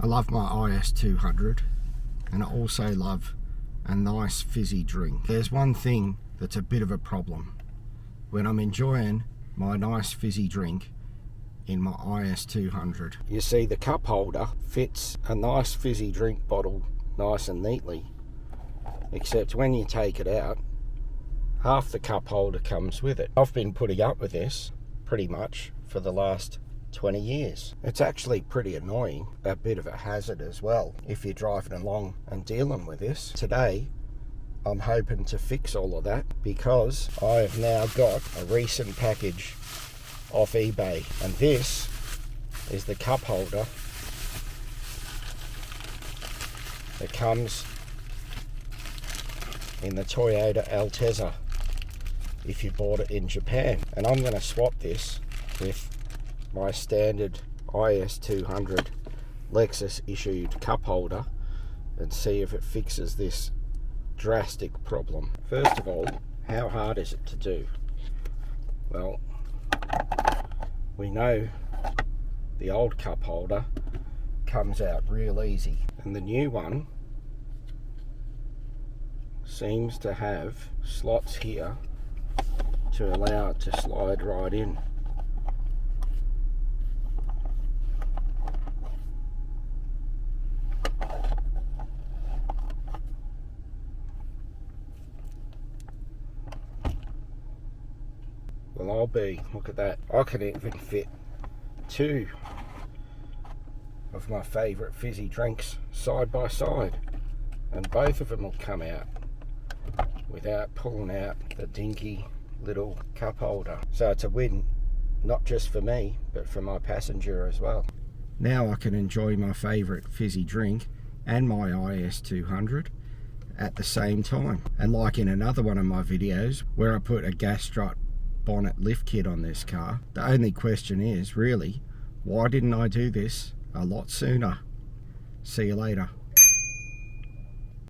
I love my IS200 and I also love a nice fizzy drink. There's one thing that's a bit of a problem. When I'm enjoying my nice fizzy drink in my IS200, you see the cup holder fits a nice fizzy drink bottle nice and neatly, except when you take it out, half the cup holder comes with it. I've been putting up with this pretty much for the last 20 years. It's actually pretty annoying, a bit of a hazard as well if you're driving along and dealing with this. Today I'm hoping to fix all of that because I have now got a recent package off eBay, and this is the cup holder that comes in the Toyota Altezza if you bought it in Japan. And I'm going to swap this with my standard IS200 Lexus issued cup holder and see if it fixes this drastic problem. First of all, how hard is it to do? Well, we know the old cup holder comes out real easy, and the new one seems to have slots here to allow it to slide right in. Well, look at that, I can even fit two of my favourite fizzy drinks side by side, and both of them will come out without pulling out the dinky little cup holder. So it's a win, not just for me, but for my passenger as well. Now I can enjoy my favourite fizzy drink and my IS200 at the same time. And like in another one of my videos where I put a gas strut bonnet lift kit on this car, the only question is really, why didn't I do this a lot sooner? See you later.